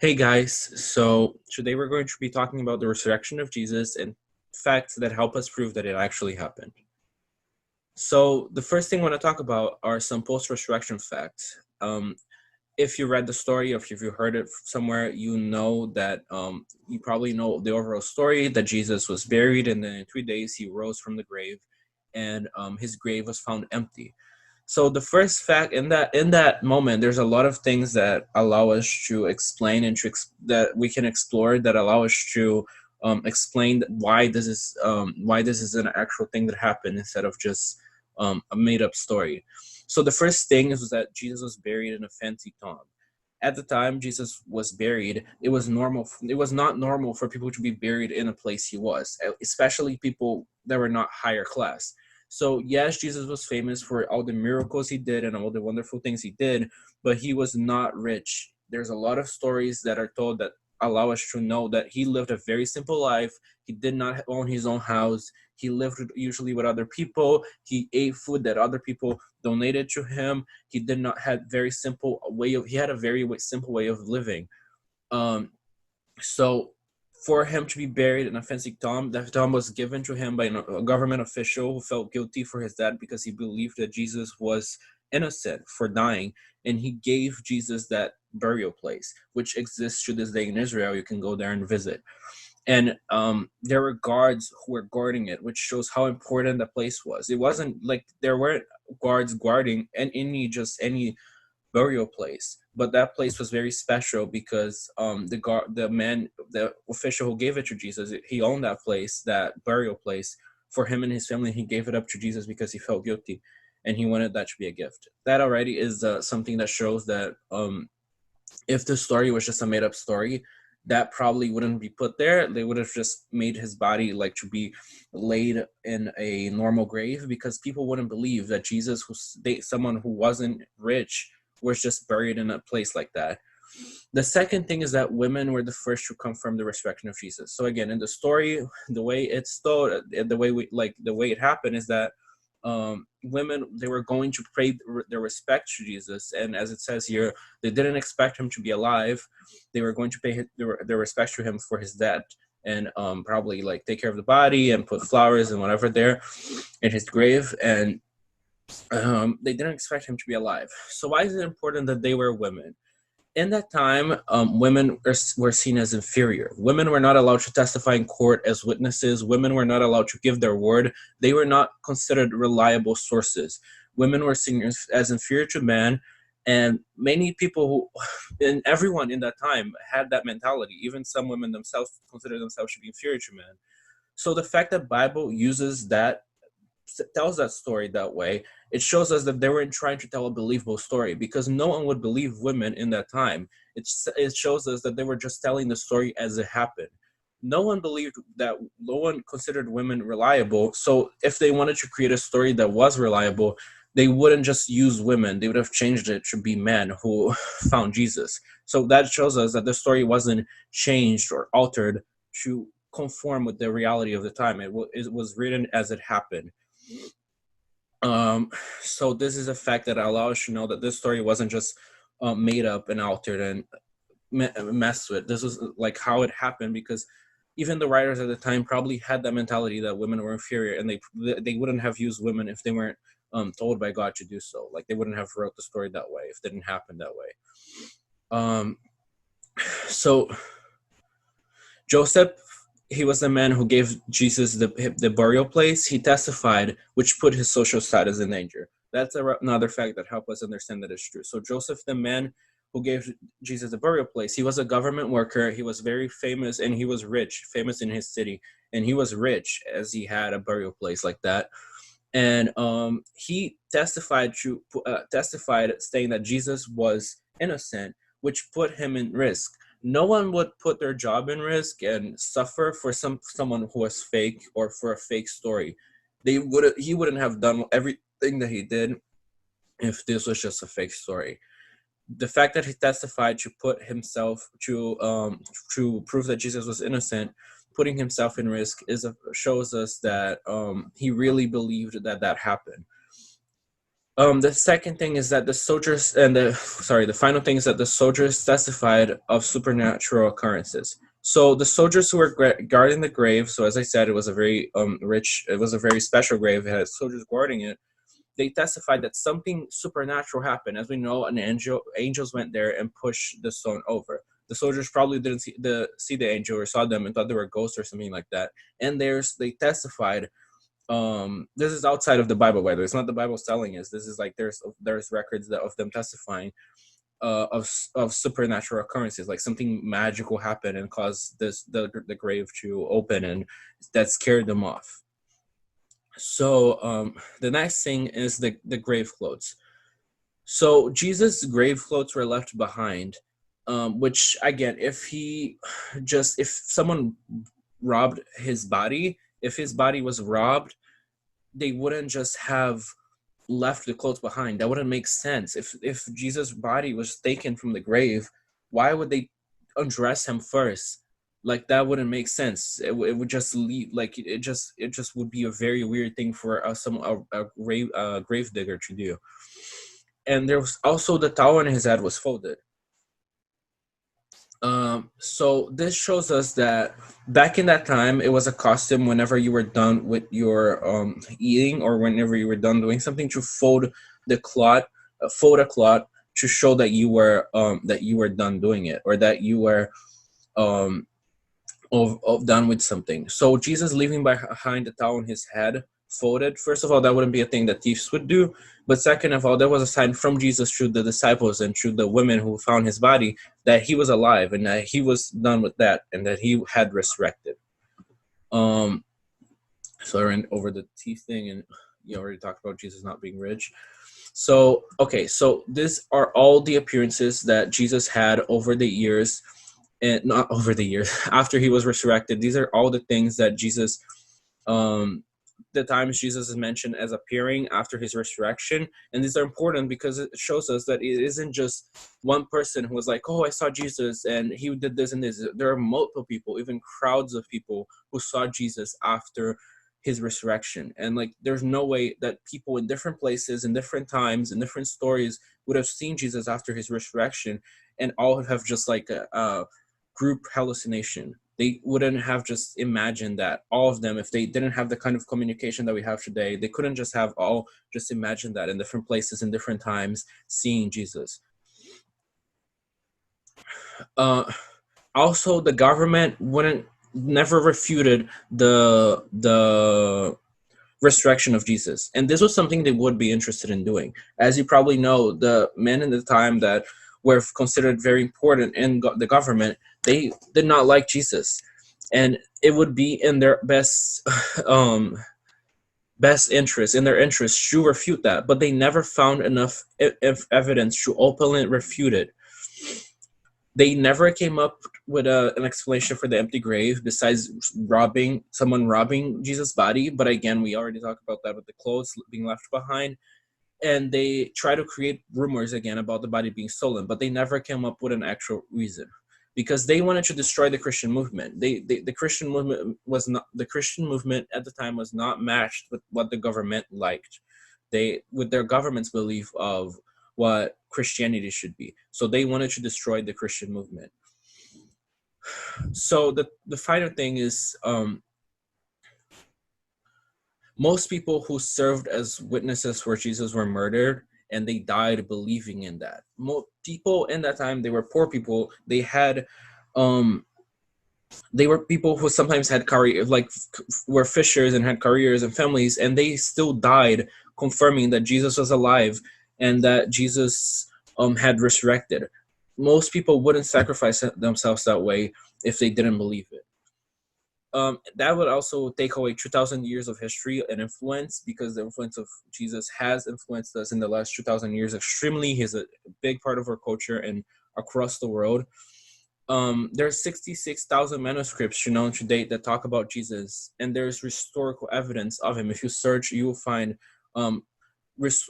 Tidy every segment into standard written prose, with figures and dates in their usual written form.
Hey guys, so today we're going to be talking about the resurrection of Jesus and facts that help us prove that it actually happened. So, the first thing I want to talk about are some post resurrection facts. If you read the story or if you heard it somewhere, you know that you probably know the overall story that Jesus was buried and then in 3 days he rose from the grave and his grave was found empty. So the first fact in that moment, there's a lot of things that allow us to explain and that we can explore that allow us to explain why this is an actual thing that happened instead of just a made up story. So the first thing is that Jesus was buried in a fancy tomb. At the time Jesus was buried, it was normal. It was not normal for people to be buried in a place he was, especially people that were not higher class. So yes, Jesus was famous for all the miracles he did and all the wonderful things he did, but he was not rich. There's a lot of stories that are told that allow us to know that he lived a very simple life. He did not own his own house. He lived usually with other people. He ate food that other people donated to him. He did not had very simple way of he had a very simple way of living. Um, so for him to be buried in a fancy tomb, that tomb was given to him by a government official who felt guilty for his death because he believed that Jesus was innocent for dying, and he gave Jesus that burial place, which exists to this day in Israel. You can go there and visit. And there were guards who were guarding it, which shows how important the place was. It wasn't like there weren't guards guarding and any burial place, but that place was very special because the official who gave it to Jesus, he owned that place, that burial place, for him and his family. He gave it up to Jesus because he felt guilty, and he wanted that to be a gift. That already is something that shows that if the story was just a made up story, that probably wouldn't be put there. They would have just made his body like to be laid in a normal grave because people wouldn't believe that Jesus, someone who wasn't rich, was just buried in a place like that. The second thing is that women were the first to confirm the resurrection of Jesus. So again, in the story, the way it's told, the way it happened is that women, they were going to pay their respect to Jesus, and as it says here, they didn't expect him to be alive. They were going to pay their respect to him for his death, and probably like take care of the body and put flowers and whatever there in his grave. And they didn't expect him to be alive. So why is it important that they were women? In that time, women were seen as inferior. Women were not allowed to testify in court as witnesses. Women were not allowed to give their word. They were not considered reliable sources. Women were seen as inferior to men, and many people and everyone in that time had that mentality. Even some women themselves consider themselves to be inferior to men. So the fact that Bible uses that, tells that story that way, it shows us that they weren't trying to tell a believable story because no one would believe women in that time. It shows us that they were just telling the story as it happened. No one believed that, no one considered women reliable. So if they wanted to create a story that was reliable, they wouldn't just use women. They would have changed it to be men who found Jesus. So that shows us that the story wasn't changed or altered to conform with the reality of the time. It was written as it happened. Um, so this is a fact that allows us to know that this story wasn't just made up and altered and messed with. This was like how it happened because even the writers at the time probably had that mentality that women were inferior, and they wouldn't have used women if they weren't told by God to do so. Like they wouldn't have wrote the story that way if it didn't happen that way. Um, so Joseph, he was the man who gave Jesus the burial place. He testified, which put his social status in danger. That's another fact that helps us understand that it's true. So Joseph, the man who gave Jesus the burial place, he was a government worker. He was very famous, and he was rich, famous in his city, and he was rich as he had a burial place like that. And he testified saying that Jesus was innocent, which put him in risk. No one would put their job in risk and suffer for someone who was fake or for a fake story. He wouldn't have done everything that he did if this was just a fake story. The fact that he testified to put himself to prove that Jesus was innocent, putting himself in risk, shows us that he really believed that happened. The second thing is that the soldiers and the final thing is that the soldiers testified of supernatural occurrences. So the soldiers who were guarding the grave, so as I said, it was a very it was a very special grave. It had soldiers guarding it. They testified that something supernatural happened. As we know, angels went there and pushed the stone over. The soldiers probably didn't see the angel or saw them and thought they were ghosts or something like that. And they testified, this is outside of the Bible, by the way. It's not the Bible telling us. This is like there's records of them testifying of supernatural occurrences, like something magical happened and caused the grave to open, and that scared them off. So the next thing is the grave clothes. So Jesus' grave clothes were left behind, which again, if someone robbed his body, if his body was robbed, they wouldn't just have left the clothes behind. That wouldn't make sense. If Jesus' body was taken from the grave, why would they undress him first? Like that wouldn't make sense. It would just leave, like it just would be a very weird thing for a grave digger to do. And there was also the towel on his head was folded. So this shows us that back in that time, it was a custom whenever you were done with your eating, or whenever you were done doing something, to fold a cloth to show that you were done doing it, or that you were um, of done with something. So Jesus leaving behind the towel on his head folded. First of all, that wouldn't be a thing that thieves would do. But second of all, that was a sign from Jesus to the disciples and to the women who found his body that he was alive and that he was done with that and that he had resurrected. So I ran over the thief thing, and you already talked about Jesus not being rich. So okay, so these are all the appearances that Jesus had over the years, and not over the years after he was resurrected. These are all the things that Jesus the times Jesus is mentioned as appearing after his resurrection. And these are important because it shows us that it isn't just one person who was like, oh, I saw Jesus and he did this and this. There are multiple people, even crowds of people who saw Jesus after his resurrection. And like there's no way that people in different places, in different times, in different stories would have seen Jesus after his resurrection and all have just like a group hallucination. They wouldn't have just imagined that, all of them, if they didn't have the kind of communication that we have today. They couldn't just have all just imagine that in different places, in different times, seeing Jesus. Also, the government never refuted the resurrection of Jesus, and this was something they would be interested in doing. As you probably know, the men in the time that were considered very important in the government, they did not like Jesus, and it would be in their best interest, in their interest, to refute that. But they never found enough evidence to openly refute it. They never came up with an explanation for the empty grave besides someone robbing Jesus' body. But again, we already talked about that with the clothes being left behind. And they try to create rumors again about the body being stolen, but they never came up with an actual reason, because they wanted to destroy the Christian movement. The Christian movement was not, the Christian movement at the time was not matched with what the government liked. With their government's belief of what Christianity should be. So they wanted to destroy the Christian movement. So the final thing is, most people who served as witnesses for Jesus were murdered, and they died believing in that. People in that time, they were poor people. They were people who sometimes had were fishers and had careers and families, and they still died confirming that Jesus was alive and that Jesus had resurrected. Most people wouldn't sacrifice themselves that way if they didn't believe it. That would also take away 2,000 years of history and influence, because the influence of Jesus has influenced us in the last 2,000 years extremely. He's a big part of our culture and across the world. There's 66,000 manuscripts known to date that talk about Jesus, and there's historical evidence of him. If you search, you will find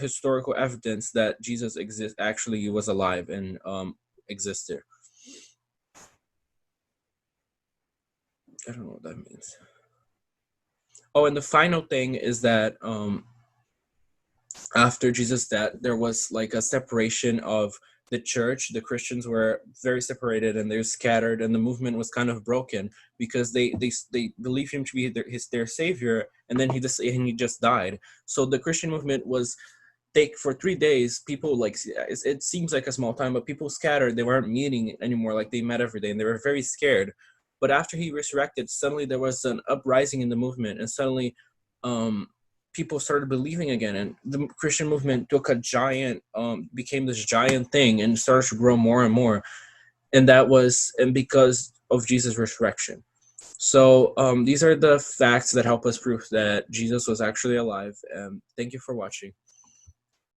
historical evidence that Jesus actually was alive and existed. I don't know what that means. Oh, and the final thing is that after Jesus' death, there was like a separation of the church. The Christians were very separated and they're scattered, and the movement was kind of broken because they believe him to be their savior, and then he just died. So the Christian movement was take for 3 days. People like it seems like a small time, but people scattered. They weren't meeting anymore like they met every day, and they were very scared. But after he resurrected, suddenly there was an uprising in the movement, and suddenly um people started believing again, and the Christian movement took a giant became this giant thing and started to grow more and more. And because of Jesus' resurrection. So these are the facts that help us prove that Jesus was actually alive. Thank you for watching.